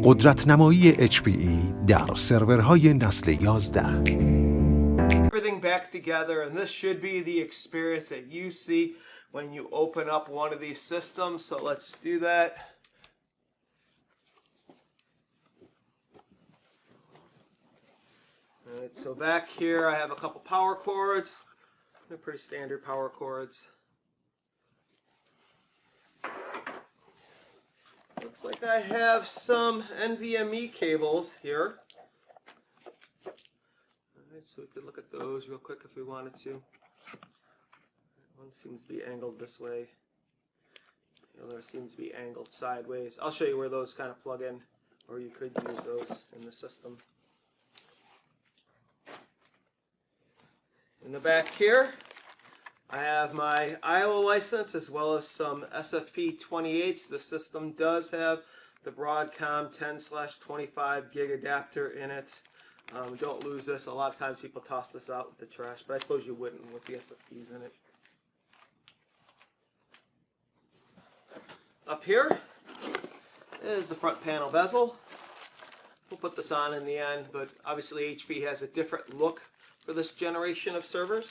قدرت‌نمایی HPE در سرورهای نسل 11. Everything back together, and this should be the experience that you see when you open up one of these systems. So let's do that. All right, so back here I have a couple power cords. They're pretty standard power cords. Looks like I have some NVMe cables here. Alright, so we could look at those real quick if we wanted to. One seems to be angled this way. The other seems to be angled sideways. I'll show you where those kind of plug in, or you could use those in the system. In the back here, I have my IO license as well as some SFP28s. The system does have the Broadcom 10/25 gig adapter in it. Don't lose this. A lot of times people toss this out with the trash, but I suppose you wouldn't with the SFPs in it. Up here is the front panel bezel. We'll put this on in the end, but obviously HP has a different look for this generation of servers.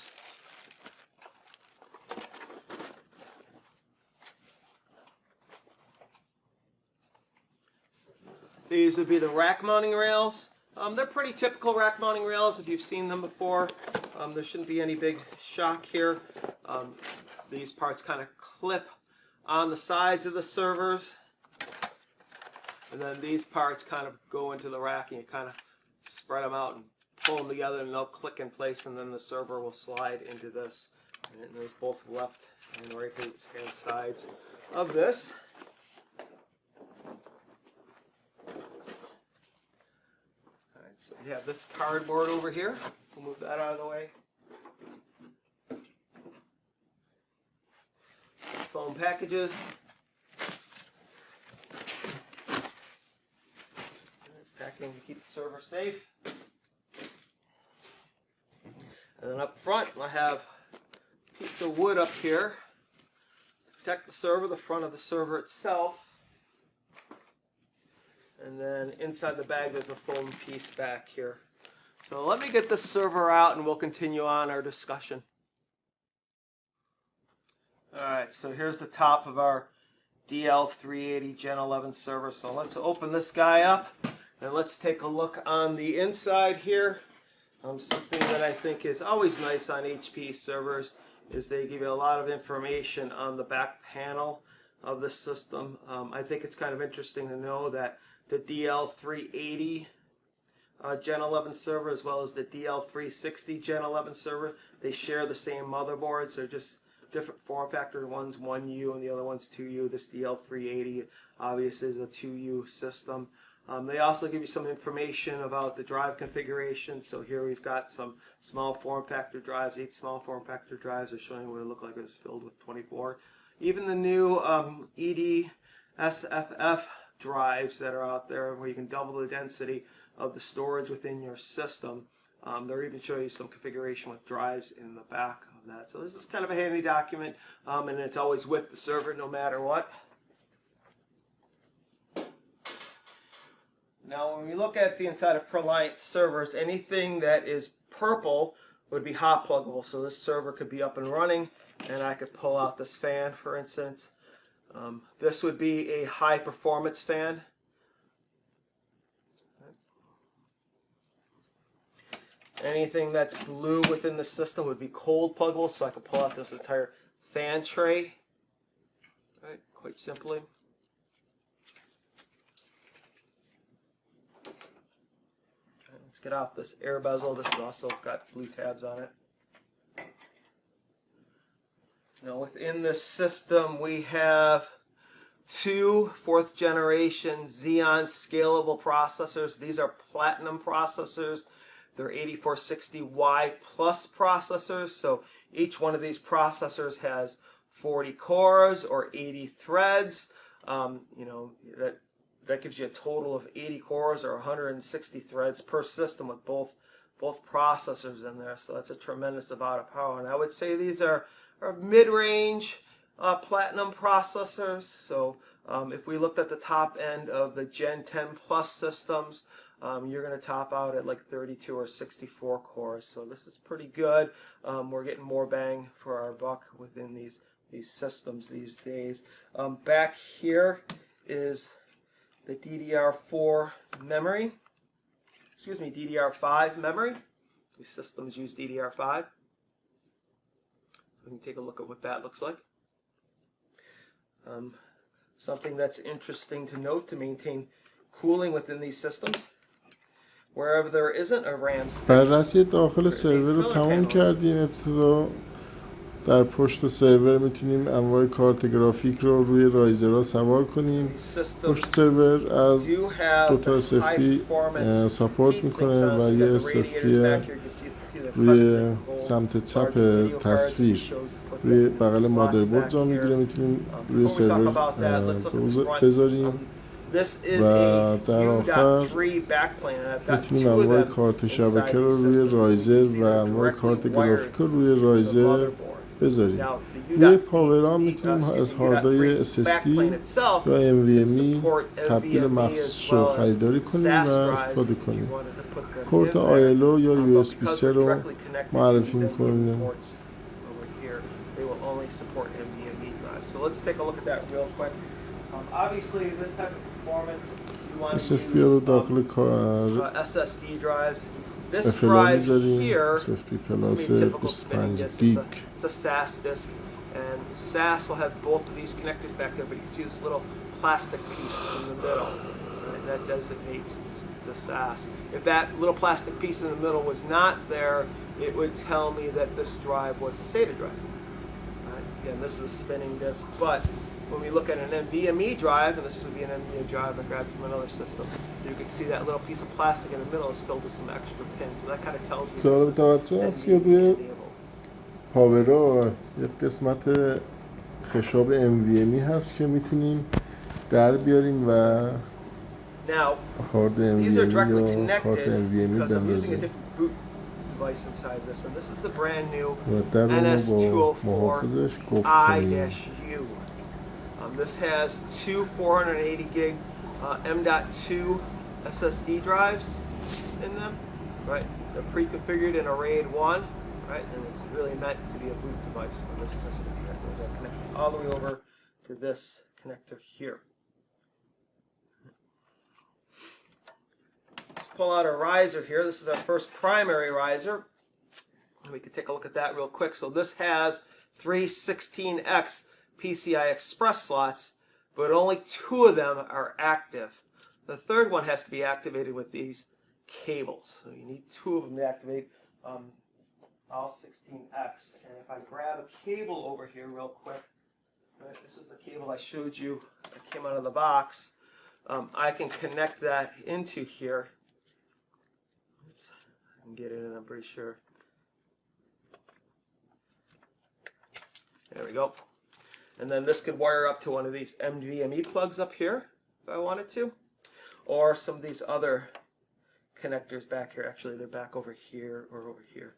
These would be the rack mounting rails. They're pretty typical rack mounting rails if you've seen them before. There shouldn't be any big shock here. These parts kind of clip on the sides of the servers. And then these parts kind of go into the rack and you kind of spread them out and pull them together and they'll click in place, and then the server will slide into this. And there's both left and right hand sides of this. So we have this cardboard over here. We'll move that out of the way. Foam packages. Packing to keep the server safe. And then up front, I have a piece of wood up here to protect the server, the front of the server itself. And then inside the bag, there's a foam piece back here. So let me get this server out and we'll continue on our discussion. Alright, so here's the top of our DL380 Gen 11 server. So let's open this guy up and let's take a look on the inside here. Something that I think is always nice on HP servers is they give you a lot of information on the back panel of the system. I think it's kind of interesting to know that the DL380 Gen 11 server as well as the DL360 Gen 11 server, they share the same motherboards. They're just different form factor. One's 1U and the other one's 2U. This DL380 obviously is a 2U system. They also give you some information about the drive configuration. So here we've got some small form factor drives, 8 small form factor drives. They're showing what it looked like it was filled with 24. Even the new EDSFF drives that are out there where you can double the density of the storage within your system. They're even showing you some configuration with drives in the back of that. So this is kind of a handy document, and it's always with the server no matter what. Now when we look at the inside of ProLiant servers, anything that is purple would be hot pluggable. So this server could be up and running and I could pull out this fan, for instance. This would be a high performance fan. Anything that's blue within the system would be cold pluggable, so I could pull out this entire fan tray, right, quite simply. Let's get off this air bezel. This has also got blue tabs on it. Now within this system we have 2 4th generation Xeon scalable processors. These are platinum processors. They're 8460Y plus processors. So each one of these processors has 40 cores or 80 threads. That gives you a total of 80 cores or 160 threads per system with both processors in there. So that's a tremendous amount of power. And I would say these are mid-range platinum processors. So If we looked at the top end of the Gen 10 Plus systems, you're going to top out at like 32 or 64 cores. So this is pretty good. We're getting more bang for our buck within these systems these days. Back here is the DDR4 memory. Excuse me, DDR5 memory. These systems use DDR5. So we can take a look at what that looks like. Something that's interesting to note to maintain cooling within these systems. Wherever there isn't a RAM stick, بررسی داخل سرور رو تمام کردیم. ابتدا در پشت سرور میتونیم انواع کارت گرافیک رو روی رایزرها سوار کنیم. پشت سرور از دو تا SFP ساپورت میکنه و یه SFP روی سمت چپ تصویر روی بغل مادربرد جا میگیره. میتونیم روی سرور بذاریم و در آخر میتونیم انواع کارت شبکه رو روی رایزر و انواع کارت گرافیک رو روی رایزر بذاریم. روی پاورا میتونیم از هاردهای SSD یا NVMe تبدیل مخصوص رو خریداری کنیم و استفاده کنیم. پورت آیلو یا USB 3 رو معرفی میکنیم. SFP رو داخل SSD drives. This FLO drive میذاریم. here SFP is پلاس gonna be typical spinning 25 disk. گیگ. It's a SAS disk, and SAS will have both of these connectors back there, but you can see this little plastic piece in the middle. Right? That designates it's a SAS. If that little plastic piece in the middle was not there, it would tell me that this drive was a SATA drive. Right? Again, this is a spinning disk, but when we look at an NVMe drive, and this would be an NVMe drive I grabbed from another system, you can see that little piece of plastic in the middle is filled with some extra pins. So that kind of tells me this is NVMe enabled. پاورا یک قسمت خشاب NVMe هست که میتونیم در بیاریم و هارد NVMe یا کارت NVMe بندازیم. و در رو با محافظش قفل کنیم. This has two 480 gig M.2 SSD drives in them, right? They're pre-configured in a RAID 1, right? And it's really meant to be a boot device for this system. Right? Those are connected all the way over to this connector here. Let's pull out a riser here. This is our first primary riser. We can take a look at that real quick. So this has 3 16X PCI Express slots, but only 2 of them are active. The third one has to be activated with these cables. So you need 2 of them to activate all 16X. And if I grab a cable over here real quick, right, this is the cable I showed you that came out of the box. I can connect that into here. Oops, I can get it in, I'm pretty sure. There we go. And then this could wire up to one of these NVMe plugs up here, if I wanted to. Or some of these other connectors back here. Actually, they're back over here or over here.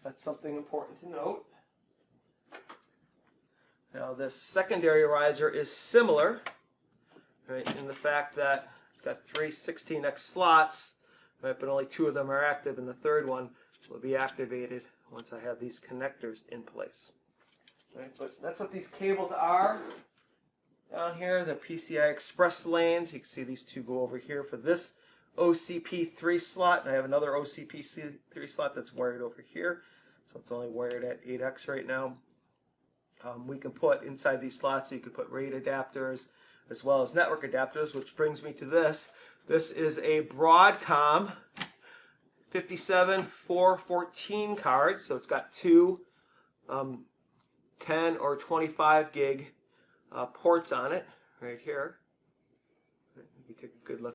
That's something important to note. Now, this secondary riser is similar, right, in the fact that it's got 3 16X slots, right, but only 2 of them are active, and the third one will be activated once I have these connectors in place. Right, but that's what these cables are. Down here, the PCI Express lanes. You can see these 2 go over here for this OCP3 slot, and I have another OCP3 slot that's wired over here. So it's only wired at 8X right now. We can put inside these slots, so you could put RAID adapters as well as network adapters, which brings me to this. This is a Broadcom 57414 card, so it's got 2 10 or 25 gig ports on it right here. You take a good look.